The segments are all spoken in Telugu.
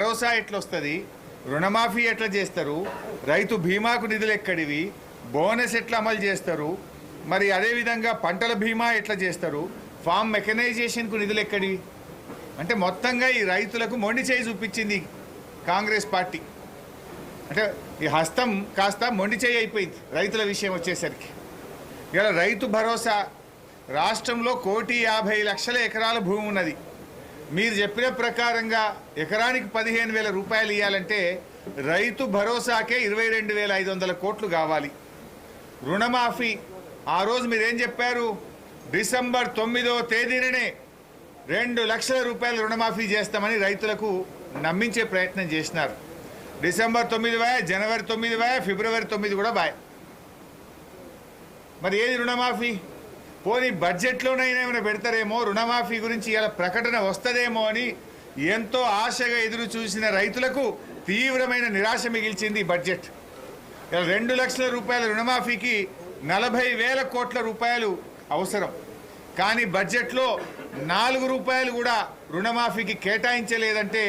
భరోసా ఎట్లా వస్తుంది, రుణమాఫీ ఎట్లా చేస్తారు, రైతు బీమాకు నిధులు ఎక్కడివి, బోనస్ ఎట్లా అమలు చేస్తారు, మరి అదేవిధంగా పంటల బీమా ఎట్లా చేస్తారు, ఫామ్ మెకనైజేషన్కు నిధులు ఎక్కడివి అంటే మొత్తంగా ఈ రైతులకు మొండి చేయి చూపించింది కాంగ్రెస్ పార్టీ. అంటే ఈ హస్తం కాస్త మొండి చేయి అయిపోయింది రైతుల విషయం వచ్చేసరికి. ఇలా రైతు భరోసా రాష్ట్రంలో 1,50,00,000 ఎకరాల భూమి ఉన్నది. మీరు చెప్పిన ప్రకారంగా ఎకరానికి 15,000 రూపాయలు ఇవ్వాలంటే రైతు భరోసాకే 22,500 కోట్లు కావాలి. రుణమాఫీ ఆ రోజు మీరేం చెప్పారు, డిసెంబర్ 9వ తేదీననే 2 లక్షల రూపాయలు రుణమాఫీ చేస్తామని రైతులకు నమ్మించే ప్రయత్నం చేసినారు. డిసెంబర్ 9 బాయ్, జనవరి 9 బాయ్, ఫిబ్రవరి 9 కూడా బాయ్. మరి ఏది రుణమాఫీ? పోనీ బడ్జెట్లోనైనా ఏమైనా పెడతారేమో, రుణమాఫీ గురించి ఇలా ప్రకటన వస్తుందేమో అని ఎంతో ఆశగా ఎదురు చూసిన రైతులకు తీవ్రమైన నిరాశ మిగిల్చింది బడ్జెట్. ఇలా 2 లక్షల రూపాయల రుణమాఫీకి 40,000 కోట్ల రూపాయలు అవసరం. కానీ బడ్జెట్లో 4 రూపాయలు కూడా రుణమాఫీకి కేటాయించలేదంటే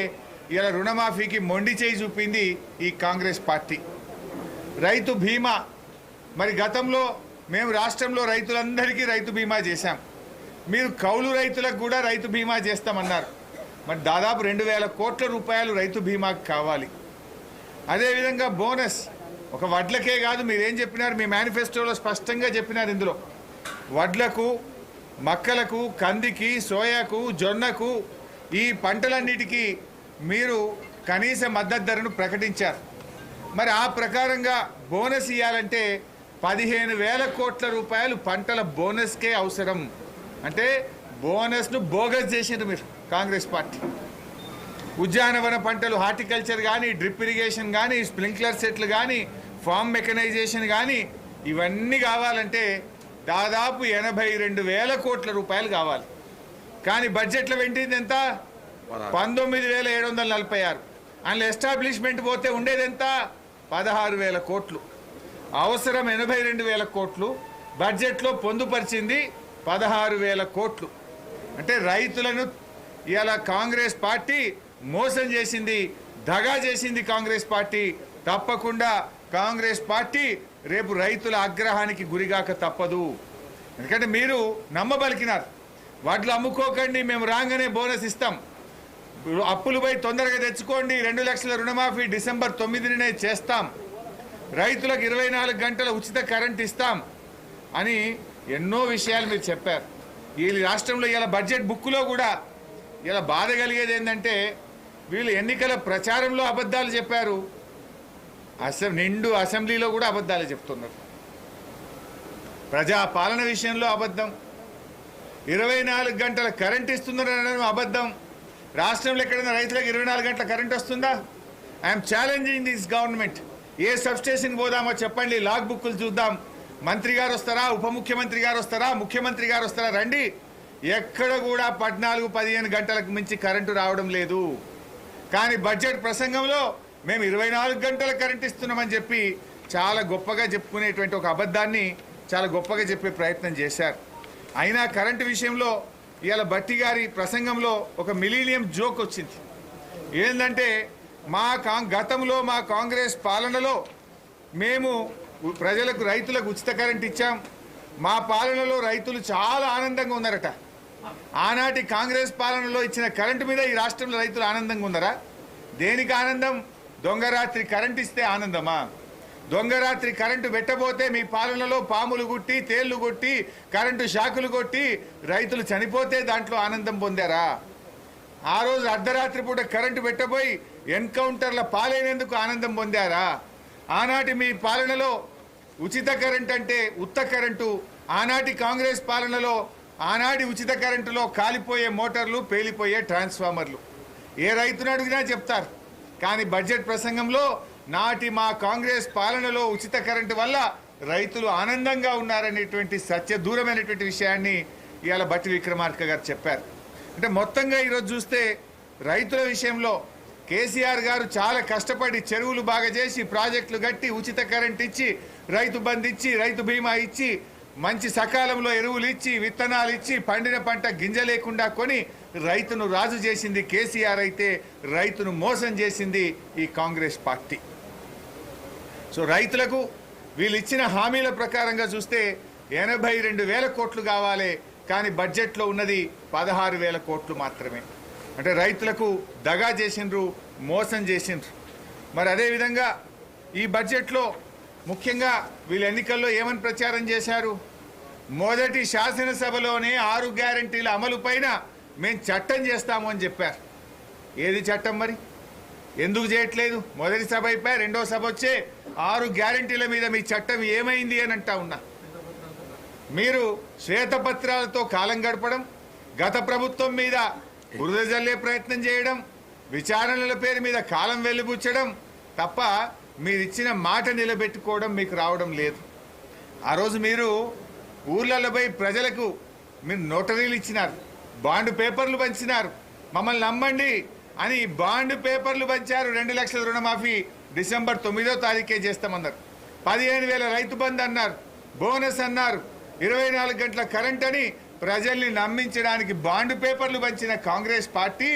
ఇలా రుణమాఫీకి మొండి చేయి చూపింది ఈ కాంగ్రెస్ పార్టీ. రైతు బీమా మరి గతంలో మేము రాష్ట్రంలో రైతులందరికీ రైతు బీమా చేశాం. మీరు కౌలు రైతులకు కూడా రైతు బీమా చేస్తామన్నారు. మరి దాదాపు 2,000 కోట్ల రూపాయలు రైతు బీమాకి కావాలి. అదేవిధంగా బోనస్ ఒక వడ్లకే కాదు, మీరేం చెప్పినారు మీ మేనిఫెస్టోలో స్పష్టంగా చెప్పినారు. ఇందులో వడ్లకు, మక్కలకు, కందికి, సోయాకు, జొన్నకు ఈ పంటలన్నిటికీ మీరు కనీస మద్దతు ధరను ప్రకటించారు. మరి ఆ ప్రకారంగా బోనస్ ఇవ్వాలంటే 15,000 కోట్ల రూపాయలు పంటల బోనస్కే అవసరం. అంటే బోనస్ను బోగస్ చేసిండ్రు మీరు కాంగ్రెస్ పార్టీ. ఉద్యానవన పంటలు, హార్టికల్చర్ కానీ, డ్రిప్ ఇరిగేషన్ కానీ, స్ప్రింక్లర్ సెట్లు కానీ, ఫామ్ మెకనైజేషన్ కానీ ఇవన్నీ కావాలంటే దాదాపు 82,000 కోట్ల రూపాయలు కావాలి. కానీ బడ్జెట్లో పెట్టింది ఎంత? 19,746. అందులో ఎస్టాబ్లిష్మెంట్ పోతే ఉండేది ఎంత? 16,000 కోట్లు. అవసరం 82,000 కోట్లు. బడ్జెట్లో పొందుపరిచింది 16,000 కోట్లు. అంటే రైతులను ఇలా కాంగ్రెస్ పార్టీ మోసం చేసింది, దగా చేసింది కాంగ్రెస్ పార్టీ. తప్పకుండా కాంగ్రెస్ పార్టీ రేపు రైతుల ఆగ్రహానికి గురిగాక తప్పదు. ఎందుకంటే మీరు నమ్మబలికినారు, వడ్లు అమ్ముకోకండి, మేము రాగానే బోనస్ ఇస్తాం, అప్పులు పోయి తొందరగా తెచ్చుకోండి, 2 లక్షల రుణమాఫీ డిసెంబర్ 9నే చేస్తాం, రైతులకు 24 గంటల ఉచిత కరెంట్ ఇస్తాం అని ఎన్నో విషయాలు మీరు చెప్పారు. ఈ రాష్ట్రంలో ఇలా బడ్జెట్ బుక్లో కూడా ఇలా బాధ కలిగేది ఏంటంటే వీళ్ళు ఎన్నికల ప్రచారంలో అబద్ధాలు చెప్పారు, నిండు అసెంబ్లీలో కూడా అబద్ధాలు చెప్తున్నారు. ప్రజాపాలన విషయంలో అబద్ధం, 24 గంటల కరెంట్ ఇస్తున్నారనడం అబద్ధం. రాష్ట్రంలో ఎక్కడైనా రైతులకు 24 గంటల కరెంట్ వస్తుందా? I'm challenging this government. ఏ సబ్స్టేషన్ పోదామో చెప్పండి, లాగ్ బుక్కులు చూద్దాం. మంత్రి గారు వస్తారా, ఉప ముఖ్యమంత్రి గారు వస్తారా, ముఖ్యమంత్రి గారు వస్తారా, రండి. ఎక్కడ కూడా 14-15 గంటలకు మించి కరెంటు రావడం లేదు. కానీ బడ్జెట్ ప్రసంగంలో మేము 24 గంటల కరెంట్ ఇస్తున్నామని చెప్పి చాలా గొప్పగా చెప్పుకునేటువంటి ఒక అబద్ధాన్ని చాలా గొప్పగా చెప్పే ప్రయత్నం చేశారు. అయినా కరెంటు విషయంలో ఇవాళ భట్టి గారి ప్రసంగంలో ఒక మిలీనియం జోక్ వచ్చింది. ఏంటంటే గతంలో మా కాంగ్రెస్ పాలనలో మేము ప్రజలకు, రైతులకు ఉచిత కరెంట్ ఇచ్చాం, మా పాలనలో రైతులు చాలా ఆనందంగా ఉన్నారట. ఆనాటి కాంగ్రెస్ పాలనలో ఇచ్చిన కరెంటు మీద ఈ రాష్ట్రంలో రైతులు ఆనందంగా ఉన్నారా? దేనికి ఆనందం? దొంగరాత్రి కరెంట్ ఇస్తే ఆనందమా? దొంగరాత్రి కరెంటు పెట్టబోతే మీ పాలనలో పాములు గుట్టి, తేళ్లు కొట్టి, కరెంటు షాకులు కొట్టి రైతులు చనిపోతే దాంట్లో ఆనందం పొందారా? ఆ రోజు అర్ధరాత్రి పూట కరెంటు పెట్టబోయి ఎన్కౌంటర్ల పాలైనందుకు ఆనందం పొందారా? ఆనాటి మీ పాలనలో ఉచిత కరెంట్ అంటే ఉత్త కరెంటు, ఆనాటి కాంగ్రెస్ పాలనలో ఆనాటి ఉచిత కరెంటులో కాలిపోయే మోటార్లు, పేలిపోయే ట్రాన్స్ఫార్మర్లు. ఏ రైతును అడిగినా చెప్తారు. కానీ బడ్జెట్ ప్రసంగంలో నాటి మా కాంగ్రెస్ పాలనలో ఉచిత కరెంటు వల్ల రైతులు ఆనందంగా ఉన్నారనేటువంటి దూరమైనటువంటి విషయాన్ని ఇవాళ భట్టి విక్రమార్క గారు చెప్పారు. అంటే మొత్తంగా ఈరోజు చూస్తే రైతుల విషయంలో కేసీఆర్ గారు చాలా కష్టపడి చెరువులు బాగా చేసి, ప్రాజెక్టులు కట్టి, ఉచిత కరెంట్ ఇచ్చి, రైతు బంధు ఇచ్చి, రైతు బీమా ఇచ్చి, మంచి సకాలంలో ఎరువులు ఇచ్చి, విత్తనాలు ఇచ్చి, పండిన పంట గింజ లేకుండా కొని రైతును రాజు చేసింది కేసీఆర్ అయితే రైతును మోసం చేసింది ఈ కాంగ్రెస్ పార్టీ. సో రైతులకు వీళ్ళు ఇచ్చిన హామీల ప్రకారంగా చూస్తే 82,000 కోట్లు కావాలి, కానీ బడ్జెట్లో ఉన్నది 16,000 కోట్లు మాత్రమే. అంటే రైతులకు దగా చేసిండ్రు, మోసం చేసిండ్రు. మరి అదేవిధంగా ఈ బడ్జెట్లో ముఖ్యంగా వీళ్ళు ఎన్నికల్లో ఏమని ప్రచారం చేశారు? మొదటి శాసనసభలోనే 6 గ్యారంటీల అమలు పైన మేము చట్టం చేస్తాము అని చెప్పారు. ఏది చట్టం మరి? ఎందుకు చేయట్లేదు? మొదటి సభ అయిపోయి రెండో సభ వచ్చే 6 గ్యారంటీల మీద మీ చట్టం ఏమైంది అని అంటా ఉన్నా. మీరు శ్వేతపత్రాలతో కాలం గడపడం, గత ప్రభుత్వం మీద బురద జల్లే ప్రయత్నం చేయడం, విచారణల పేరు మీద కాలం వెలిబుచ్చడం తప్ప మీరు ఇచ్చిన మాట నిలబెట్టుకోవడం మీకు రావడం లేదు. ఆ రోజు మీరు ఊర్లలో పోయి ప్రజలకు మీరు నోటరీలు ఇచ్చినారు, బాండ్ పేపర్లు పంచినారు, మమ్మల్ని నమ్మండి అని బాండ్ పేపర్లు పంచారు. 2 లక్షల రుణమాఫీ డిసెంబర్ 9వ తారీఖే చేస్తామన్నారు. 15,000 రైతు బంధు అన్నారు, బోనస్ అన్నారు, 24 గంటల కరెంట్ అని ప్రజల్ని నమ్మించడానికి బాండ్ పేపర్లు పంచిన కాంగ్రెస్ పార్టీ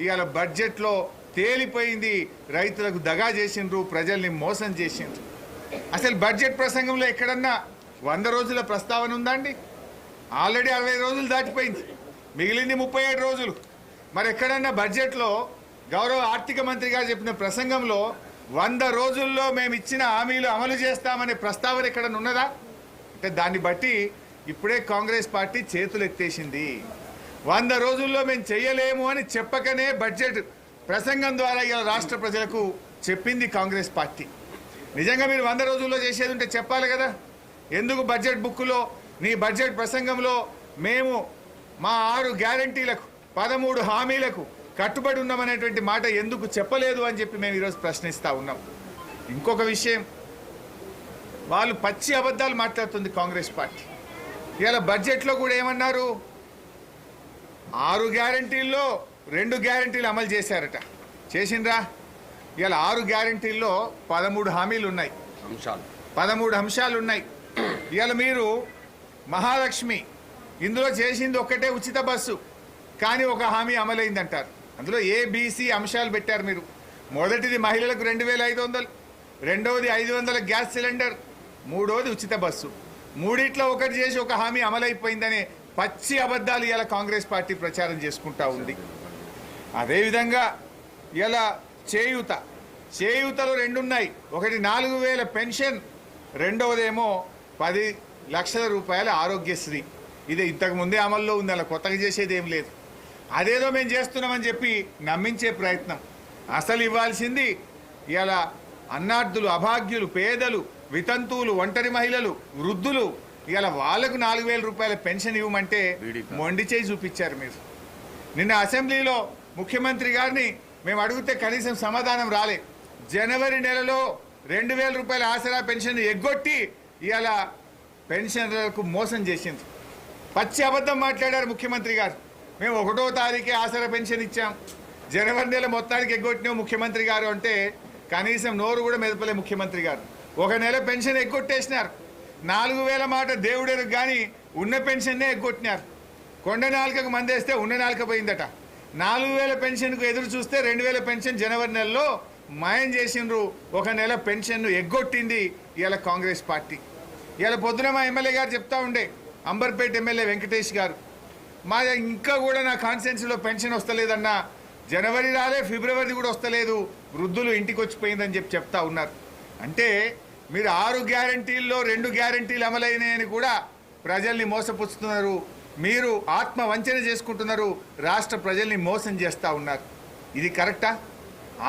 ఇవాళ బడ్జెట్లో తేలిపోయింది. రైతులకు దగా చేసిండ్రు, ప్రజల్ని మోసం చేసిండ్రు. అసలు బడ్జెట్ ప్రసంగంలో ఎక్కడన్నా 100 రోజుల ప్రస్తావన ఉందండి? ఆల్రెడీ 60 రోజులు దాటిపోయింది, మిగిలింది 37 రోజులు. మరి ఎక్కడన్నా బడ్జెట్లో గౌరవ ఆర్థిక మంత్రి గారు చెప్పిన ప్రసంగంలో 100 రోజుల్లో మేము ఇచ్చిన హామీలు అమలు చేస్తామనే ప్రస్తావన ఎక్కడన్నా ఉన్నదా? అంటే దాన్ని బట్టి ఇప్పుడే కాంగ్రెస్ పార్టీ చేతులు ఎత్తేసింది. 100 రోజుల్లో మేము చేయలేము అని చెప్పకనే బడ్జెట్ ప్రసంగం ద్వారా ఇలా రాష్ట్ర ప్రజలకు చెప్పింది కాంగ్రెస్ పార్టీ. నిజంగా మీరు 100 రోజుల్లో చేసేది ఉంటే చెప్పాలి కదా. ఎందుకు బడ్జెట్ బుక్లో నీ బడ్జెట్ ప్రసంగంలో మేము మా 6 గ్యారంటీలకు 13 హామీలకు కట్టుబడి ఉన్నామనేటువంటి మాట ఎందుకు చెప్పలేదు అని చెప్పి మేము ఈరోజు ప్రశ్నిస్తూ ఉన్నాం. ఇంకొక విషయం, వాళ్ళు పచ్చి అబద్ధాలు మాట్లాడుతుంది కాంగ్రెస్ పార్టీ. ఇవాళ బడ్జెట్లో కూడా ఏమన్నారు? 6 గ్యారంటీల్లో 2 గ్యారంటీలు అమలు చేశారట. చేసిండ్రా? ఇవాళ 6 గ్యారంటీల్లో 13 హామీలు ఉన్నాయి, 13 అంశాలు ఉన్నాయి. ఇవాళ మీరు మహాలక్ష్మి ఇందులో చేసింది ఒక్కటే ఉచిత బస్సు, కానీ ఒక హామీ అమలైందంటారు. అందులో ఏబిసి అంశాలు పెట్టారు మీరు. మొదటిది మహిళలకు 2,500, రెండవది 500 గ్యాస్ సిలిండర్, మూడవది ఉచిత బస్సు. మూడిట్లో ఒకటి చేసి ఒక హామీ అమలైపోయిందనే పచ్చి అబద్ధాలు ఇలా కాంగ్రెస్ పార్టీ ప్రచారం చేసుకుంటా ఉంది. అదేవిధంగా ఇలా చేయూతలో 2 ఉన్నాయి. ఒకటి 4,000 పెన్షన్, రెండవదేమో 10 లక్షల రూపాయల ఆరోగ్యశ్రీ. ఇది ఇంతకుముందే అమల్లో ఉంది, అలా కొత్తగా చేసేది ఏం లేదు. అదేదో మేము చేస్తున్నామని చెప్పి నమ్మించే ప్రయత్నం. అసలు ఇవ్వాల్సింది ఇలా అన్నార్థులు, అభాగ్యులు, పేదలు, వితంతువులు, ఒంటరి మహిళలు, వృద్ధులు, ఇలా వాళ్ళకు 4,000 రూపాయల పెన్షన్ ఇవ్వమంటే మొండి చేయి చూపించారు మీరు. నిన్న అసెంబ్లీలో ముఖ్యమంత్రి గారిని మేము అడిగితే కనీసం సమాధానం రాలే. జనవరి నెలలో 2,000 రూపాయల ఆసరా పెన్షన్ ఎగ్గొట్టి ఇలా పెన్షనర్లకు మోసం చేసింది. పచ్చి అబద్ధం మాట్లాడారు ముఖ్యమంత్రి గారు. మేము 1వ తారీఖే ఆసరా పెన్షన్ ఇచ్చాం, జనవరి నెల మొత్తానికి ఎగ్గొట్టినాం ముఖ్యమంత్రి గారు అంటే కనీసం నోరు కూడా మెదపలే ముఖ్యమంత్రి గారు. 1 నెల పెన్షన్ ఎగ్గొట్టేసినారు. 4,000 మాట దేవుడెరుగు కానీ ఉన్న పెన్షన్నే ఎగ్గొట్టినారు. కొండ నాలుకకు మందేస్తే ఉన్న నాలుక పోయిందట. 4,000 పెన్షన్కు ఎదురు చూస్తే 2,000 పెన్షన్ జనవరి నెలలో మాయం చేసిండ్రు. 1 నెల పెన్షన్ను ఎగ్గొట్టింది ఇలా కాంగ్రెస్ పార్టీ. ఇలా పొద్దున మా ఎమ్మెల్యే గారు చెప్తా ఉండే, అంబర్పేట ఎమ్మెల్యే వెంకటేష్ గారు, మా ఇంకా కూడా నా కాన్స్టిట్యున్సీలో పెన్షన్ వస్తలేదన్నా, జనవరి రాలే, ఫిబ్రవరి కూడా వస్తలేదు, వృద్ధులు ఇంటికి వచ్చిపోయిందని చెప్తా ఉన్నారు. అంటే మీరు 6 గ్యారంటీల్లో 2 గ్యారంటీలు అమలైనాయని కూడా ప్రజల్ని మోసపుచ్చుతున్నారు. మీరు ఆత్మ వంచన చేసుకుంటున్నారు, రాష్ట్ర ప్రజల్ని మోసం చేస్తూ ఉన్నారు. ఇది కరెక్టా?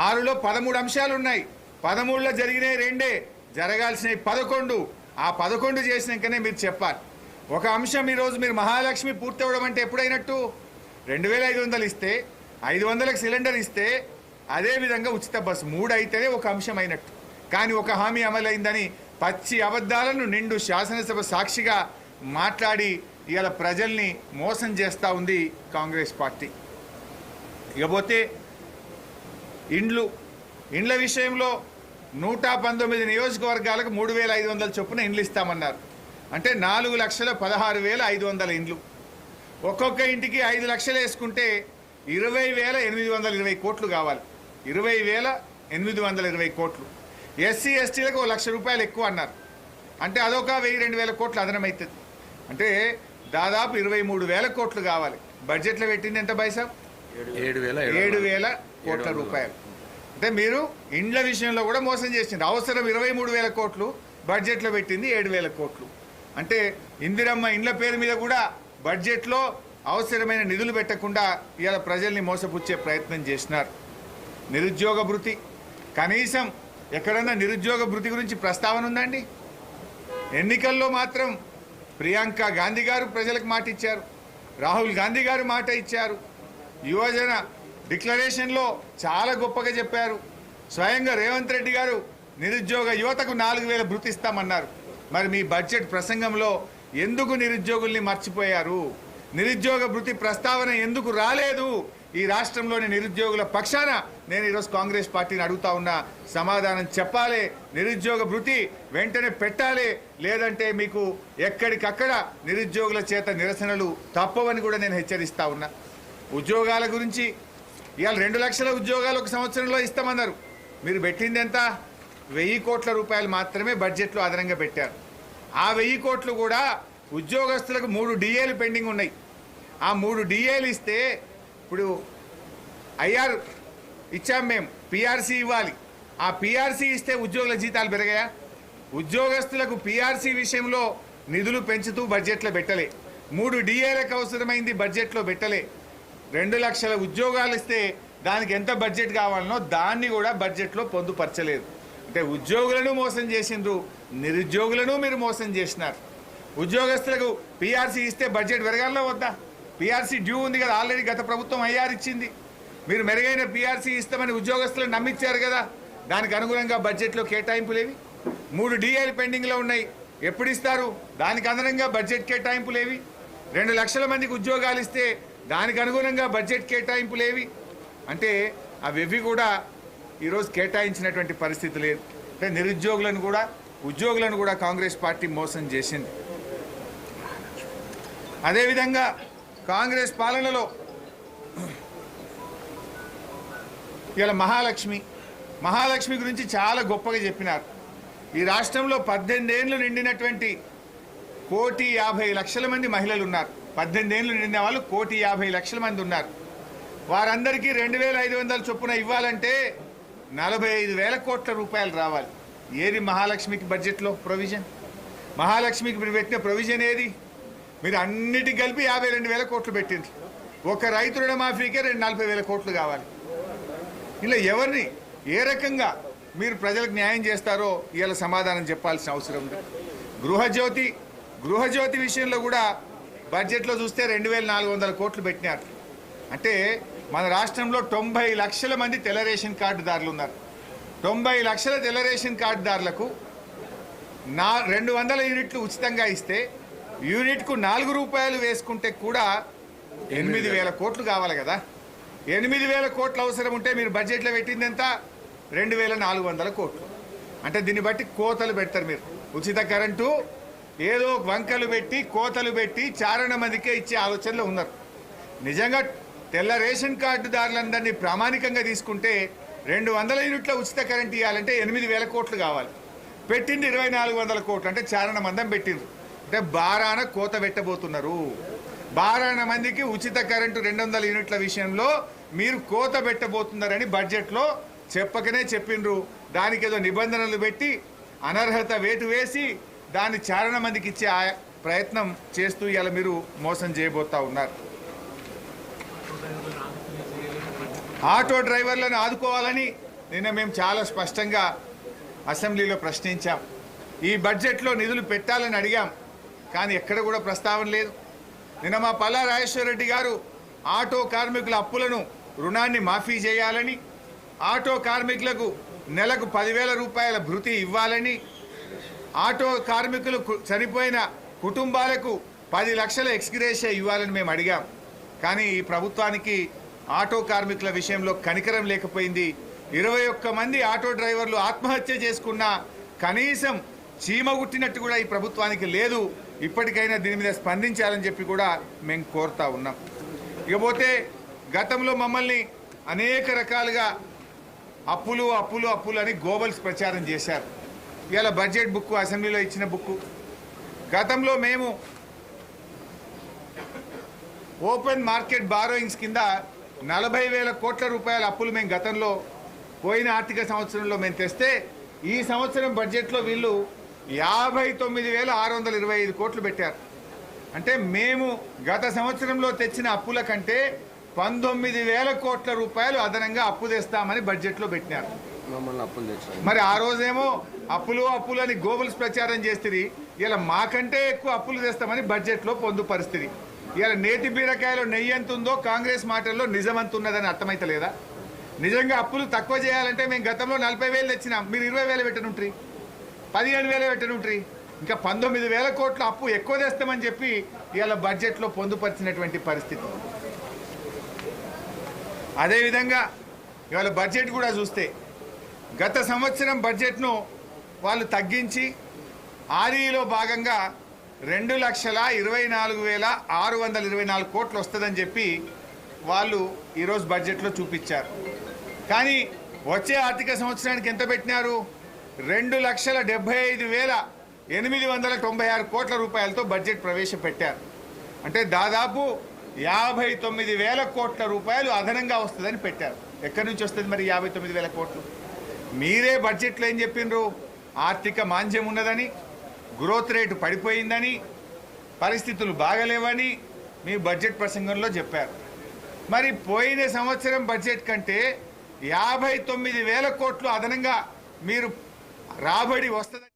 6లో 13 అంశాలు ఉన్నాయి, 13లో జరిగినాయి 2, జరగాల్సినవి 11. ఆ 11 చేసినాకనే మీరు చెప్పాలి. ఒక అంశం ఈరోజు మీరు మహాలక్ష్మి పూర్తి అవ్వడం అంటే ఎప్పుడైనట్టు? 2,500 ఇస్తే, 500లకు సిలిండర్ ఇస్తే, అదేవిధంగా ఉచిత బస్సు 3 అయితేనే ఒక అంశం అయినట్టు. కానీ ఒక హామీ అమలైందని పచ్చి అబద్ధాలను నిండు శాసనసభ సాక్షిగా మాట్లాడి ఇవాళ ప్రజల్ని మోసం చేస్తూ ఉంది కాంగ్రెస్ పార్టీ. ఇకపోతే ఇండ్ల విషయంలో 119 నియోజకవర్గాలకు 3,500 చొప్పున ఇండ్లు ఇస్తామన్నారు. అంటే 4,16,500 ఇండ్లు. ఒక్కొక్క ఇంటికి 5 లక్షలు వేసుకుంటే 20,820 కోట్లు కావాలి. 20,820 కోట్లు. ఎస్సీ ఎస్టీలకు 1 లక్ష రూపాయలు ఎక్కువ అన్నారు. అంటే అదొక 1,000-2,000 కోట్లు అదనమవుతుంది. అంటే దాదాపు 23,000 కోట్లు కావాలి. బడ్జెట్లో పెట్టింది ఎంత బైసాబ్? 7,000 కోట్ల రూపాయలు. అంటే మీరు ఇండ్ల విషయంలో కూడా మోసం చేసింది. అవసరం 23,000 కోట్లు, బడ్జెట్లో పెట్టింది 7,000 కోట్లు. అంటే ఇందిరమ్మ ఇండ్ల పేరు మీద కూడా బడ్జెట్లో అవసరమైన నిధులు పెట్టకుండా ఇవాళ ప్రజల్ని మోసపుచ్చే ప్రయత్నం చేసినారు. నిరుద్యోగ భృతి, కనీసం ఎక్కడన్నా నిరుద్యోగ భృతి గురించి ప్రస్తావన ఉందండి? ఎన్నికల్లో మాత్రం ప్రియాంక గాంధీ గారు ప్రజలకు మాట ఇచ్చారు, రాహుల్ గాంధీ గారు మాట ఇచ్చారు, యువజన డిక్లరేషన్లో చాలా గొప్పగా చెప్పారు. స్వయంగా రేవంత్ రెడ్డి గారు నిరుద్యోగ యువతకు 4,000 భృతి ఇస్తామన్నారు. మరి మీ బడ్జెట్ ప్రసంగంలో ఎందుకు నిరుద్యోగుల్ని మర్చిపోయారు? నిరుద్యోగ భృతి ప్రస్తావన ఎందుకు రాలేదు? ఈ రాష్ట్రంలోని నిరుద్యోగుల పక్షాన నేను ఈరోజు కాంగ్రెస్ పార్టీని అడుగుతా ఉన్నా, సమాధానం చెప్పాలి. నిరుద్యోగ భృతి వెంటనే పెట్టాలి, లేదంటే మీకు ఎక్కడికక్కడ నిరుద్యోగుల చేత నిరసనలు తప్పవని కూడా నేను హెచ్చరిస్తా ఉన్నా. ఉద్యోగాల గురించి ఇవాళ 2 లక్షల ఉద్యోగాలు ఒక సంవత్సరంలో ఇస్తామన్నారు. మీరు పెట్టింది ఎంత? 1,000 కోట్ల రూపాయలు మాత్రమే బడ్జెట్లో అదనంగా పెట్టారు. ఆ 1,000 కోట్లు కూడా ఉద్యోగస్తులకు 3 డిఏలు పెండింగ్ ఉన్నాయి. ఆ 3 డిఏలు ఇస్తే ఇప్పుడు ఐఆర్ ఇచ్చాం మేము, పిఆర్సీ ఇవ్వాలి. ఆ పిఆర్సీ ఇస్తే ఉద్యోగుల జీతాలు పెరిగాయా? ఉద్యోగస్తులకు పిఆర్సీ విషయంలో నిధులు పెంచుతూ బడ్జెట్లో పెట్టలే. 3 డిఏలకు అవసరమైంది బడ్జెట్లో పెట్టలే. 2 లక్షల ఉద్యోగాలు ఇస్తే దానికి ఎంత బడ్జెట్ కావాలనో దాన్ని కూడా బడ్జెట్లో పొందుపరచలేదు. అంటే ఉద్యోగులను మోసం చేసిండ్రు, నిరుద్యోగులను మీరు మోసం చేసినారు. ఉద్యోగస్తులకు పిఆర్సీ ఇస్తే బడ్జెట్ పెరగాలనో వద్దా? పిఆర్సీ డ్యూ ఉంది కదా, ఆల్రెడీ గత ప్రభుత్వం ఐఆర్ ఇచ్చింది. మీరు మెరుగైన పిఆర్సీ ఇస్తామని ఉద్యోగస్తులను నమ్మించారు కదా, దానికి అనుగుణంగా బడ్జెట్లో కేటాయింపులేవి? 3 డిఏలు పెండింగ్లో ఉన్నాయి, ఎప్పుడు ఇస్తారు? దానికి అనుగుణంగా బడ్జెట్ కేటాయింపులేవి? 2 లక్షల మందికి ఉద్యోగాలు ఇస్తే దానికి అనుగుణంగా బడ్జెట్ కేటాయింపులేవి? అంటే అవి కూడా ఈరోజు కేటాయించినటువంటి పరిస్థితి లేదు. అంటే నిరుద్యోగులను కూడా ఉద్యోగులను కూడా కాంగ్రెస్ పార్టీ మోసం చేసింది. అదేవిధంగా కాంగ్రెస్ పాలనలో ఇలా మహాలక్ష్మి గురించి చాలా గొప్పగా చెప్పినారు. ఈ రాష్ట్రంలో 18 ఏళ్ళు నిండినటువంటి 1,50,00,000 మంది మహిళలు ఉన్నారు. 18 ఏళ్ళు నిండిన వాళ్ళు 1,50,00,000 మంది ఉన్నారు. వారందరికీ 2,500 చొప్పున ఇవ్వాలంటే 45,000 కోట్ల రూపాయలు రావాలి. ఏది మహాలక్ష్మికి బడ్జెట్లో ప్రొవిజన్? మహాలక్ష్మికి మీరు పెట్టిన ప్రొవిజన్ ఏది? మీరు అన్నిటికి కలిపి 52,000 కోట్లు పెట్టిండ్రు. ఒక రైతు రుణమాఫీకే 40,000 కోట్లు కావాలి. ఇలా ఎవరిని ఏ రకంగా మీరు ప్రజలకు న్యాయం చేస్తారో ఇవాళ సమాధానం చెప్పాల్సిన అవసరం ఉంది. గృహజ్యోతి విషయంలో కూడా బడ్జెట్లో చూస్తే 2,400 కోట్లు పెట్టినారు. అంటే మన రాష్ట్రంలో 90 లక్షల మంది తెల్ల రేషన్ కార్డుదారులు ఉన్నారు. 90 లక్షల తెల్ల రేషన్ కార్డుదారులకు 200 యూనిట్లు ఉచితంగా ఇస్తే యూనిట్కు 4 రూపాయలు వేసుకుంటే కూడా 8,000 కోట్లు కావాలి కదా. 8,000 కోట్లు అవసరం ఉంటే మీరు బడ్జెట్లో పెట్టింది ఎంత? 2,400 కోట్లు. అంటే దీన్ని బట్టి కోతలు పెడతారు మీరు. ఉచిత కరెంటు ఏదో వంకలు పెట్టి కోతలు పెట్టి చారణ మందికే ఇచ్చే ఆలోచనలో ఉన్నారు. నిజంగా తెల్ల రేషన్ కార్డుదారులందరినీ ప్రామాణికంగా తీసుకుంటే 200 యూనిట్ల ఉచిత కరెంట్ ఇవ్వాలంటే 8,000 కోట్లు కావాలి. పెట్టింది 2,400 కోట్లు. అంటే చారణ మందం పెట్టిండ్రు. అంటే బారాన కోత పెట్టబోతున్నారు. బారాన మందికి ఉచిత కరెంటు 200 యూనిట్ల విషయంలో మీరు కోత పెట్టబోతున్నారని బడ్జెట్లో చెప్పకనే చెప్పిండ్రు. దానికి ఏదో నిబంధనలు పెట్టి అనర్హత వేటు వేసి దాన్ని చారణ మందికి ఇచ్చే ప్రయత్నం చేస్తూ ఇలా మీరు మోసం చేయబోతా ఉన్నారు. ఆటో డ్రైవర్లను ఆదుకోవాలని నిన్న మేము చాలా స్పష్టంగా అసెంబ్లీలో ప్రశ్నించాం. ఈ బడ్జెట్లో నిధులు పెట్టాలని అడిగాం, కానీ ఎక్కడ కూడా ప్రస్తావన లేదు. నిన్న మా పల్లా రాజేశ్వరరెడ్డి గారు ఆటో కార్మికుల అప్పులను రుణాన్ని మాఫీ చేయాలని, ఆటో కార్మికులకు నెలకు 10,000 రూపాయల భృతి ఇవ్వాలని, ఆటో కార్మికులు చనిపోయిన కుటుంబాలకు 10 లక్షల ఎక్స్గ్రేషియా ఇవ్వాలని మేము అడిగాం. కానీ ఈ ప్రభుత్వానికి ఆటో కార్మికుల విషయంలో కనికరం లేకపోయింది. 21 మంది ఆటో డ్రైవర్లు ఆత్మహత్య చేసుకున్నా కనీసం చీమ గుట్టినట్టు కూడా ఈ ప్రభుత్వానికి లేదు. ఇప్పటికైనా దీని మీద స్పందించాలని చెప్పి కూడా మేము కోరుతా ఉన్నాం. ఇకపోతే గతంలో మమ్మల్ని అనేక రకాలుగా అప్పులు అప్పులు అప్పులు అని గోబల్స్ ప్రచారం చేశారు. ఇవాళ బడ్జెట్ బుక్ అసెంబ్లీలో ఇచ్చిన బుక్, గతంలో మేము ఓపెన్ మార్కెట్ బారోయింగ్స్ కింద 40,000 కోట్ల రూపాయల అప్పులు మేము గతంలో పోయిన ఆర్థిక సంవత్సరంలో మేము తెస్తే ఈ సంవత్సరం బడ్జెట్లో వీళ్ళు 59,625 కోట్లు పెట్టారు. అంటే మేము గత సంవత్సరంలో తెచ్చిన అప్పుల కంటే 19,000 కోట్ల రూపాయలు అదనంగా అప్పు తెస్తామని బడ్జెట్లో పెట్టినారు. మరి ఆ రోజేమో అప్పులు అప్పులు అని గోబల్స్ ప్రచారం చేస్తుంది. ఇలా మాకంటే ఎక్కువ అప్పులు తెస్తామని బడ్జెట్లో పొందుపరిస్థితి. ఇలా నేతి బీరకాయలో నెయ్యి ఎంత ఉందో కాంగ్రెస్ మాటల్లో నిజమంత ఉన్నదని అర్థమైతలేదా? నిజంగా అప్పులు తక్కువ చేయాలంటే మేము గతంలో 40,000 తెచ్చినాం, మీరు 20,000 పెట్టనుంట్రీ, 15,000 పెట్టనుంట్రీ, ఇంకా 19,000 కోట్ల అప్పు ఎక్కువ తెస్తామని చెప్పి ఇవాళ బడ్జెట్లో పొందుపరిచినటువంటి పరిస్థితి. అదేవిధంగా ఇవాళ బడ్జెట్ కూడా చూస్తే గత సంవత్సరం బడ్జెట్ను వాళ్ళు తగ్గించి ఆర్ఈలో భాగంగా 2,24,624 కోట్లు వస్తుందని చెప్పి వాళ్ళు ఈరోజు బడ్జెట్లో చూపించారు. కానీ వచ్చే ఆర్థిక సంవత్సరానికి ఎంత పెట్టినారు? 2,75,896 కోట్ల రూపాయలతో బడ్జెట్ ప్రవేశపెట్టారు. అంటే దాదాపు 59,000 కోట్ల రూపాయలు అదనంగా వస్తుందని పెట్టారు. ఎక్కడి నుంచి వస్తుంది మరి 59,000 కోట్లు? మీరే బడ్జెట్లో ఏం చెప్పిండ్రు? ఆర్థిక మాంద్యం ఉన్నదని, గ్రోత్ రేటు పడిపోయిందని, పరిస్థితులు బాగలేవని మీ బడ్జెట్ ప్రసంగంలో చెప్పారు. మరి పోయిన సంవత్సరం బడ్జెట్ కంటే 59,000 కోట్లు అదనంగా మీరు రాబడి వస్తుంది.